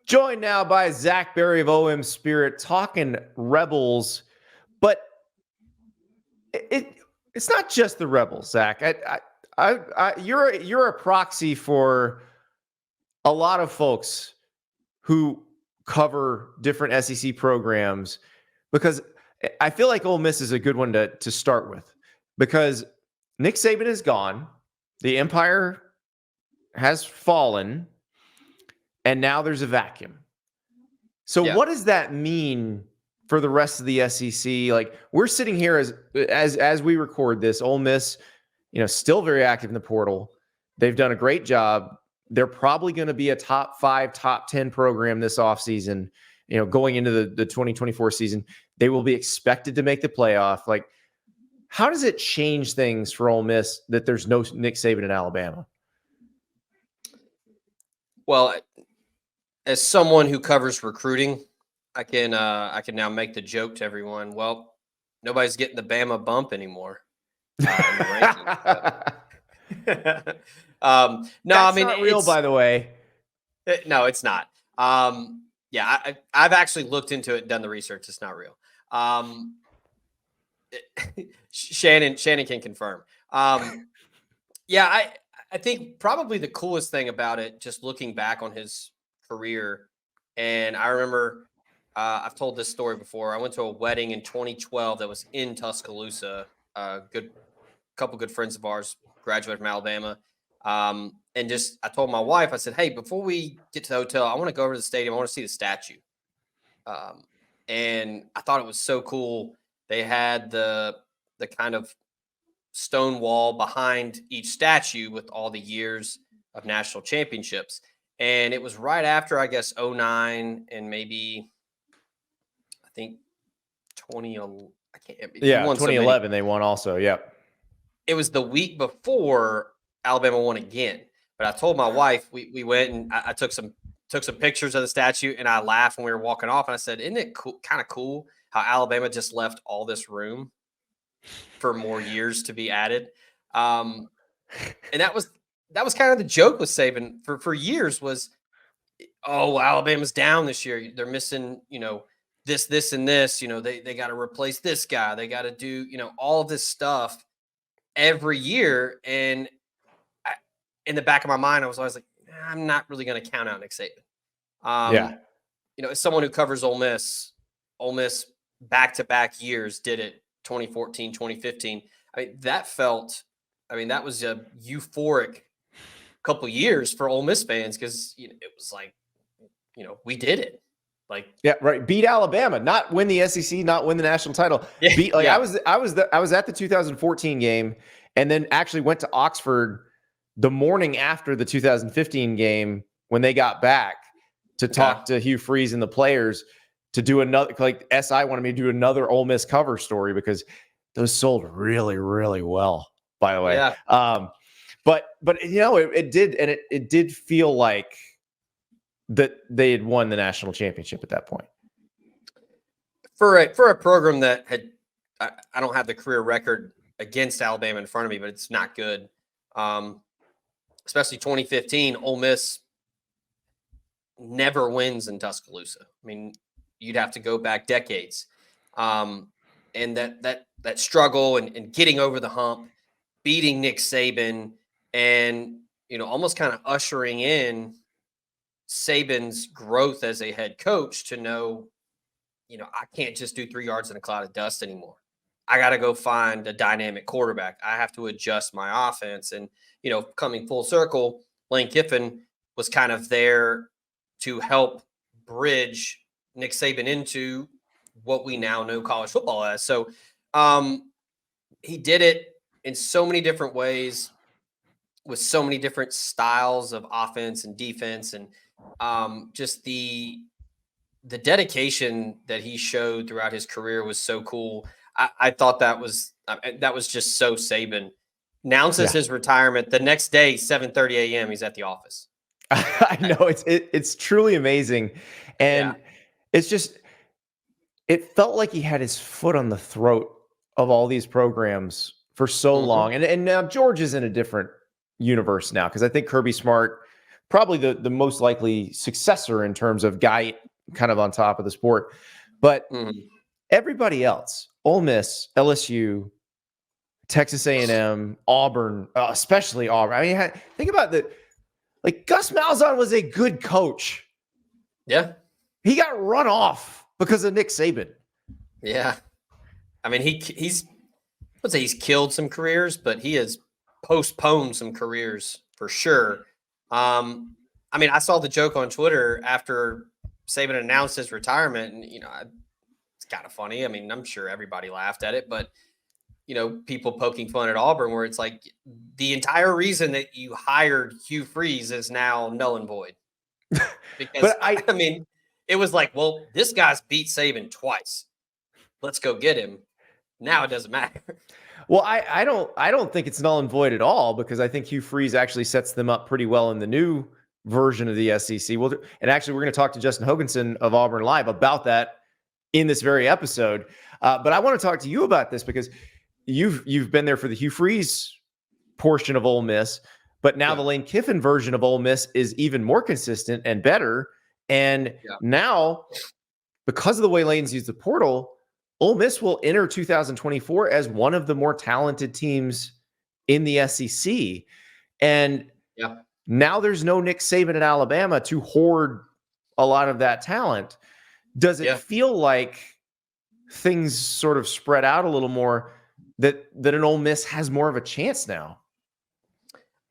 Joined now by Zach Berry of OM Spirit, talking Rebels, but it's not just the Rebels, Zach. You're a proxy for a lot of folks who cover different SEC programs, because I feel like Ole Miss is a good one to start with, because Nick Saban is gone, the empire has fallen, and now there's a vacuum. So what does that mean for the rest of the SEC? Like, we're sitting here as we record this, Ole Miss, still very active in the portal. They've done a great job. They're probably going to be a top 5, top 10 program this offseason, going into the 2024 season. They will be expected to make the playoff. Like, how does it change things for Ole Miss that there's no Nick Saban in Alabama? Well, as someone who covers recruiting, I can now make the joke to everyone. Well, nobody's getting the Bama bump anymore. No, that's not real, by the way. No, it's not. I've actually looked into it and done the research. It's not real. Shannon can confirm. I think probably the coolest thing about it, just looking back on his career, and I remember I've told this story before. I went to a wedding in 2012 that was in Tuscaloosa. Couple good friends of ours graduated from Alabama. And I told my wife, I said, hey, before we get to the hotel, I want to go over to the stadium. I want to see the statue. And I thought it was so cool. They had the kind of stone wall behind each statue with all the years of national championships. And it was right after, I guess, 2009 and maybe, I think 2011. I can't. Yeah, 2011 they won also. Yep. It was the week before Alabama won again. But I told my wife, we went and I took some pictures of the statue, and I laughed when we were walking off. And I said, isn't it kind of cool how Alabama just left all this room for more years to be added? And that was kind of the joke with Saban for years was, oh, Alabama's down this year. They're missing, this, and this. They got to replace this guy. They got to do, all of this stuff every year. And in the back of my mind, I was always like, I'm not really going to count out Nick Saban. As someone who covers Ole Miss back-to-back years did it, 2014, 2015. That was a euphoric couple years for Ole Miss fans, because it was like, we did it. Like, yeah, right. Beat Alabama, not win the SEC, not win the national title. I was at the 2014 game, and then actually went to Oxford the morning after the 2015 game when they got back to talk to Hugh Freeze and the players, to do another, like, SI wanted me to do another Ole Miss cover story, because those sold really, really well, by the way. Yeah. But it did, and it did feel like that they had won the national championship at that point. For a program that had, I don't have the career record against Alabama in front of me, but it's not good. Especially 2015, Ole Miss never wins in Tuscaloosa. You'd have to go back decades. And that struggle and getting over the hump, beating Nick Saban, and, almost kind of ushering in Saban's growth as a head coach to know, I can't just do 3 yards in a cloud of dust anymore. I got to go find a dynamic quarterback. I have to adjust my offense. And, coming full circle, Lane Kiffin was kind of there to help bridge Nick Saban into what we now know college football as. So he did it in so many different ways, with so many different styles of offense and defense, and just the dedication that he showed throughout his career was so cool. I thought that was just so Saban. Announces his retirement the next day, 7:30 a.m. He's at the office. I know, it's truly amazing, and it's just, it felt like he had his foot on the throat of all these programs for so long, and now George is in a different universe now, because I think Kirby Smart probably the most likely successor in terms of guy kind of on top of the sport. But everybody else, Ole Miss, LSU, Texas A&M, Auburn, especially Auburn. I mean, think about Gus Malzahn was a good coach. Yeah. He got run off because of Nick Saban. Yeah. I mean, he's killed some careers, but he has postponed some careers for sure. I mean, I saw the joke on Twitter after Saban announced his retirement, and it's kind of funny. I mean, I'm sure everybody laughed at it, but people poking fun at Auburn, where it's like the entire reason that you hired Hugh Freeze is now null and void. Because but I mean, it was like, well, this guy's beat Saban twice. Let's go get him. Now it doesn't matter. Well, I don't think it's null and void at all, because I think Hugh Freeze actually sets them up pretty well in the new version of the SEC. Well, and actually, we're going to talk to Justin Hoganson of Auburn Live about that in this very episode. But I want to talk to you about this because you've been there for the Hugh Freeze portion of Ole Miss, but now the Lane Kiffin version of Ole Miss is even more consistent and better. And now, because of the way Lane's used the portal, Ole Miss will enter 2024 as one of the more talented teams in the SEC. And now there's no Nick Saban at Alabama to hoard a lot of that talent. Does it feel like things sort of spread out a little more, that an Ole Miss has more of a chance now?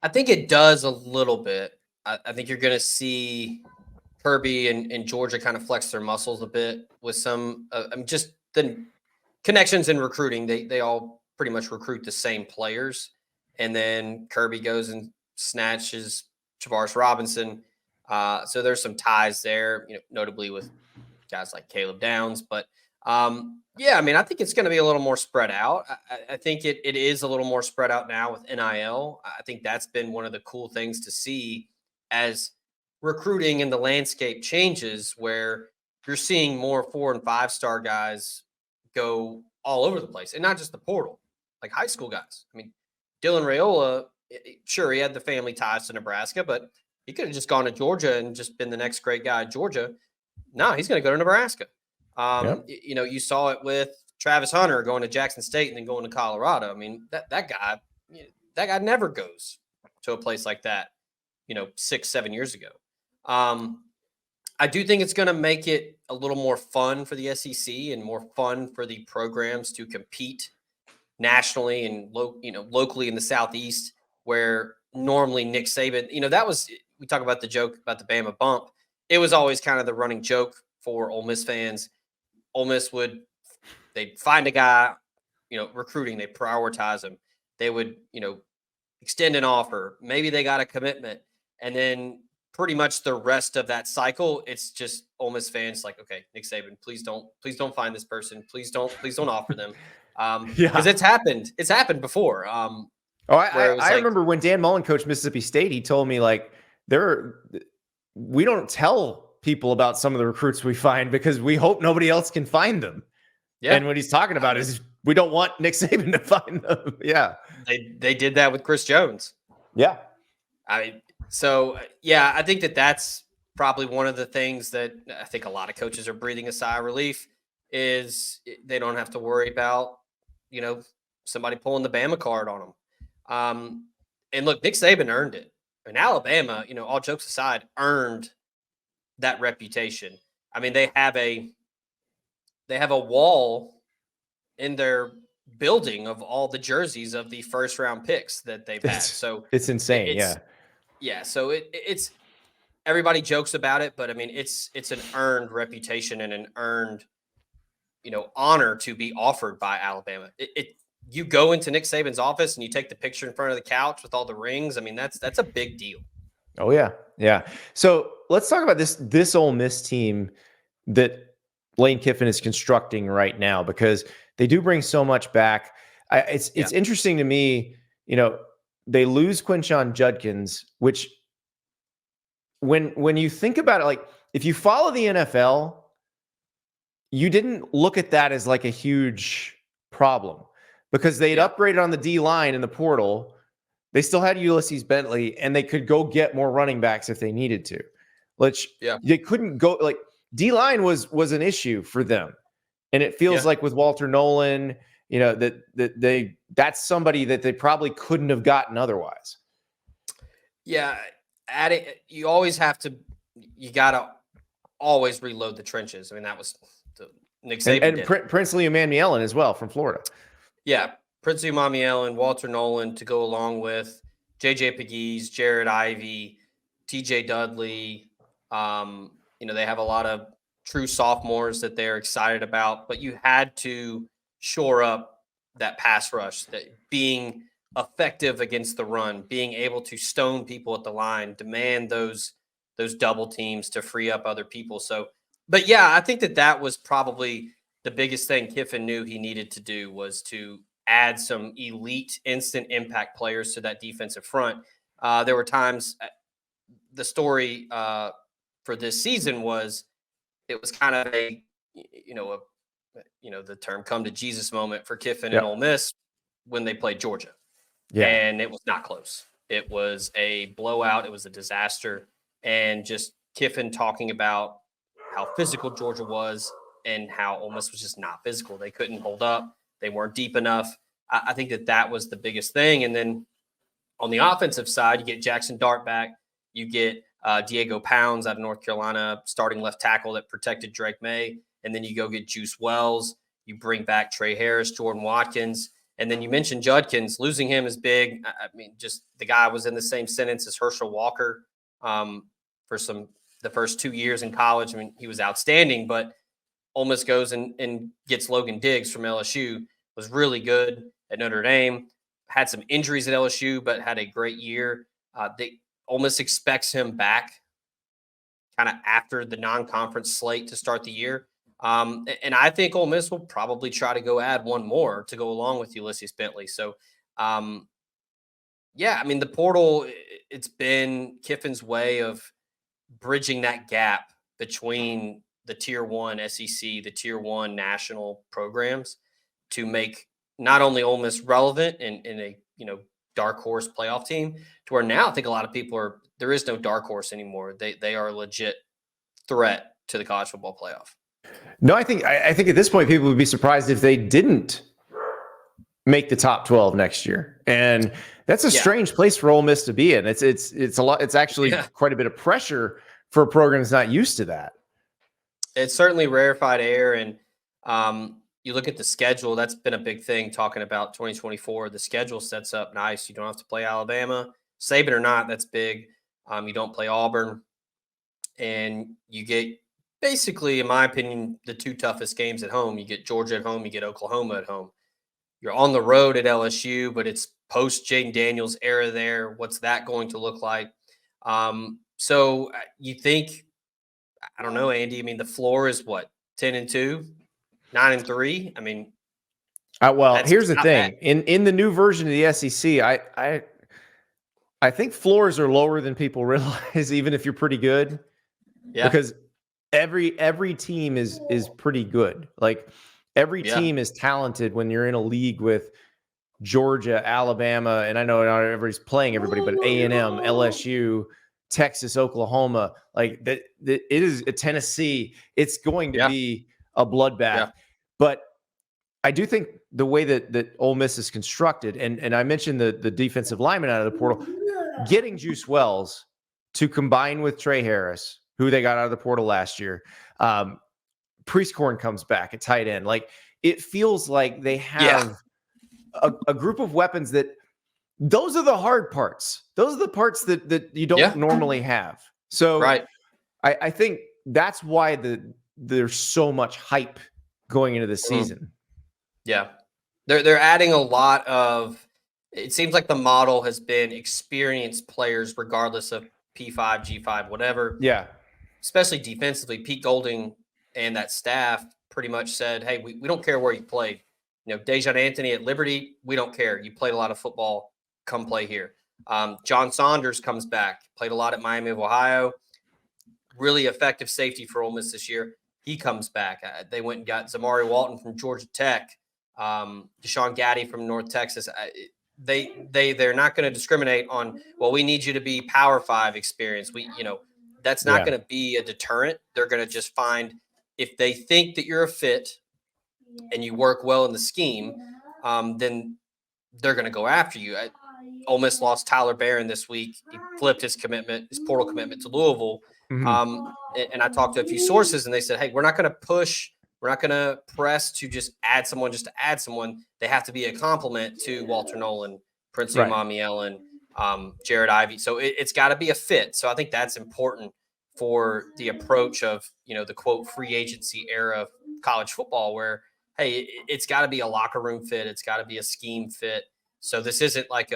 I think it does a little bit. I think you're going to see Kirby and Georgia kind of flex their muscles a bit with some just the connections in recruiting. They all pretty much recruit the same players. And then Kirby goes and snatches Javaris Robinson. So there's some ties there, notably with guys like Caleb Downs. But I mean, I think it's going to be a little more spread out. I think it is a little more spread out now with NIL. I think that's been one of the cool things to see as recruiting in the landscape changes, where you're seeing more 4 and 5 star guys go all over the place, and not just the portal, like high school guys. I mean, Dylan Raiola, sure, he had the family ties to Nebraska, but he could have just gone to Georgia and just been the next great guy at Georgia. No, he's going to go to Nebraska. You saw it with Travis Hunter going to Jackson State and then going to Colorado. I mean, that guy never goes to a place like that, 6-7 years ago. I do think it's going to make it a little more fun for the SEC and more fun for the programs to compete nationally and locally in the Southeast, where normally Nick Saban, that was, we talk about the joke about the Bama bump. It was always kind of the running joke for Ole Miss fans. Ole Miss they'd find a guy, recruiting, they prioritize him. They would, extend an offer. Maybe they got a commitment. And then pretty much the rest of that cycle, it's just Ole Miss fans like, okay, Nick Saban, please don't find this person. Please don't offer them. Because it's happened before. I remember when Dan Mullen coached Mississippi State, he told me we don't tell people about some of the recruits we find because we hope nobody else can find them. Yeah. And what he's talking about is we don't want Nick Saban to find them. Yeah. They did that with Chris Jones. Yeah. I think that's probably one of the things that I think a lot of coaches are breathing a sigh of relief, is they don't have to worry about, somebody pulling the Bama card on them. And look, Nick Saban earned it. And Alabama, all jokes aside, earned that reputation. I mean, they have a wall in their building of all the jerseys of the first round picks that they've had. So it's insane. Yeah. So it's everybody jokes about it, but I mean, it's an earned reputation and an earned, honor to be offered by Alabama. You go into Nick Saban's office and you take the picture in front of the couch with all the rings. I mean, that's a big deal. Oh yeah. Yeah. So let's talk about this Ole Miss team that Lane Kiffin is constructing right now, because they do bring so much back. It's interesting to me, they lose Quinshon Judkins, which when you think about it, like if you follow the NFL, you didn't look at that as like a huge problem, because they had upgraded on the D line in the portal. They still had Ulysses Bentley, and they could go get more running backs if they needed to. They couldn't go like D-line was an issue for them. And it feels like with Walter Nolan, that's somebody that they probably couldn't have gotten otherwise. Yeah. You always have to, you got to always reload the trenches. I mean, that was Nick Saban and Princely Emmanuel as well from Florida. Yeah. Princely Emmanuel and Walter Nolan to go along with JJ Pegues, Jared Ivey, TJ Dudley. They have a lot of true sophomores that they're excited about, but you had to shore up that pass rush, that being effective against the run, being able to stone people at the line, demand those double teams to free up other people. So, but yeah, I think that was probably the biggest thing Kiffin knew he needed to do, was to add some elite instant impact players to that defensive front. There were times, the story for this season was, it was kind of the term come to Jesus moment for Kiffin and Ole Miss when they played Georgia. Yeah. And it was not close. It was a blowout. It was a disaster. And just Kiffin talking about how physical Georgia was and how Ole Miss was just not physical. They couldn't hold up. They weren't deep enough. I think that was the biggest thing. And then on the offensive side, you get Jackson Dart back. You get Diego Pounds out of North Carolina, starting left tackle that protected Drake May. And then you go get Juice Wells. You bring back Trey Harris, Jordan Watkins. And then you mentioned Judkins. Losing him is big. I mean, just the guy was in the same sentence as Herschel Walker for the first 2 years in college. I mean, he was outstanding, but Ole Miss goes and gets Logan Diggs from LSU, was really good at Notre Dame, had some injuries at LSU, but had a great year. Ole Miss expects him back kind of after the non-conference slate to start the year. And I think Ole Miss will probably try to go add one more to go along with Ulysses Bentley. So, I mean, the portal, it's been Kiffin's way of bridging that gap between the Tier 1 SEC, the Tier 1 national programs, to make not only Ole Miss relevant in a dark horse playoff team, to where now I think a lot of people there is no dark horse anymore. They are a legit threat to the college football playoff. No, I think at this point people would be surprised if they didn't make the top 12 next year. And that's a strange place for Ole Miss to be in. It's a lot. It's actually quite a bit of pressure for a program that's not used to that. It's certainly rarefied air. And you look at the schedule, that's been a big thing talking about 2024. The schedule sets up nice. You don't have to play Alabama. Saban or not, that's big. You don't play Auburn. And you get, basically, in my opinion, the two toughest games at home. You get Georgia at home, you get Oklahoma at home. You're on the road at LSU, but it's post Jaden Daniels era there. What's that going to look like? So you think, I don't know, Andy, I mean, the floor is what, 10-2, 9-3? I mean, well, here's the thing. In the new version of the SEC, I think floors are lower than people realize, even if you're pretty good. Yeah. Because every team is pretty good. Like every team is talented when you're in a league with Georgia, Alabama, and I know not everybody's playing everybody, but A&M, LSU, Texas, Oklahoma, like that it is a Tennessee. It's going to be a bloodbath. Yeah. But I do think the way that Ole Miss is constructed, and I mentioned the defensive lineman out of the portal, getting Juice Wells to combine with Trey Harris, who they got out of the portal last year. Priestcorn comes back at tight end. Like it feels like they have a group of weapons that those are the hard parts. Those are the parts that you don't normally have. So I think that's why there's so much hype going into the season. Yeah. They're adding a lot of, it seems like the model has been experienced players regardless of P5, G5, whatever. Yeah. Especially defensively, Pete Golding and that staff pretty much said, hey, we don't care where you played. Dejon Anthony at Liberty, we don't care. You played a lot of football. Come play here. John Saunders comes back, played a lot at Miami of Ohio. Really effective safety for Ole Miss this year. He comes back. They went and got Zamari Walton from Georgia Tech, Deshaun Gaddy from North Texas. they're not going to discriminate on, well, we need you to be Power 5 experience. That's not going to be a deterrent. They're going to just find, if they think that you're a fit and you work well in the scheme, then they're going to go after you. Ole Miss lost Tyler Barron this week. He flipped his portal commitment to Louisville. And I talked to a few sources, and they said, hey, we're not going to push. We're not going to press to just add someone just to add someone. They have to be a complement to Walter Nolan, Princely Mamiellen, Jared Ivey. So it's got to be a fit. So I think that's important for the approach of, the quote free agency era of college football, where, hey, it's got to be a locker room fit. It's got to be a scheme fit. So this isn't like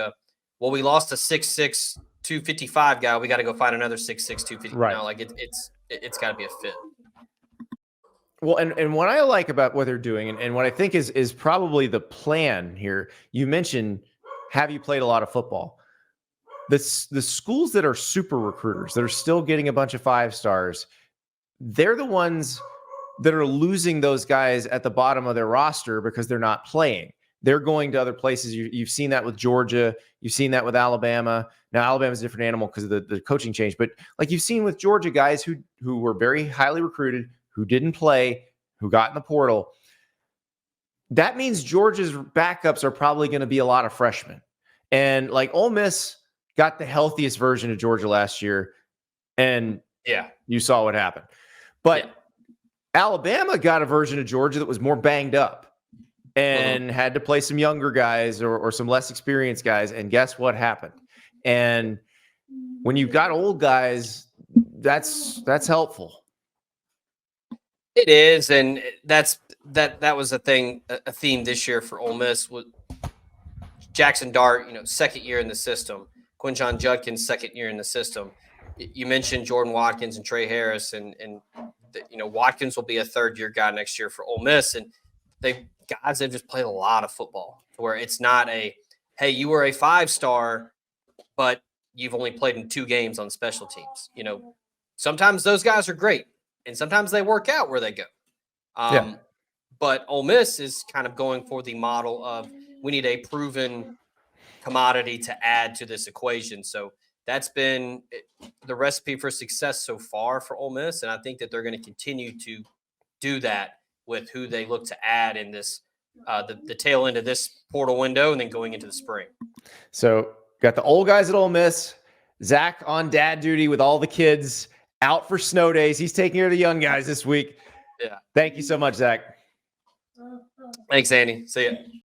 we lost a 6'6", 255 guy. We got to go find another 6'6", 250. Right. No, like it's got to be a fit. Well, and what I like about what they're doing, and what I think is probably the plan here, you mentioned, have you played a lot of football? The schools that are super recruiters, that are still getting a bunch of 5 stars, they're the ones that are losing those guys at the bottom of their roster because they're not playing. They're going to other places. You've seen that with Georgia. You've seen that with Alabama. Now, Alabama's a different animal because of the coaching change. But like you've seen with Georgia, guys who were very highly recruited, who didn't play, who got in the portal. That means Georgia's backups are probably going to be a lot of freshmen. And like Ole Miss got the healthiest version of Georgia last year. And you saw what happened. But Alabama got a version of Georgia that was more banged up and had to play some younger guys or some less experienced guys. And guess what happened? And when you've got old guys, that's helpful. It is, and that was a theme this year for Ole Miss. With Jackson Dart, second year in the system. Quinshon Judkins, second year in the system. You mentioned Jordan Watkins and Trey Harris, and Watkins will be a third-year guy next year for Ole Miss, and they've just played a lot of football, where it's not hey, you were a 5-star, but you've only played in 2 games on special teams. Sometimes those guys are great, and sometimes they work out where they go. But Ole Miss is kind of going for the model of, we need a proven commodity to add to this equation. So that's been the recipe for success so far for Ole Miss, and I think that they're going to continue to do that with who they look to add in this the tail end of this portal window, and then going into the spring. So got the old guys at Ole Miss, Zach on dad duty with all the kids out for snow days. He's taking care of the young guys this week. Yeah. Thank you so much, Zach. Thanks, Andy. See ya.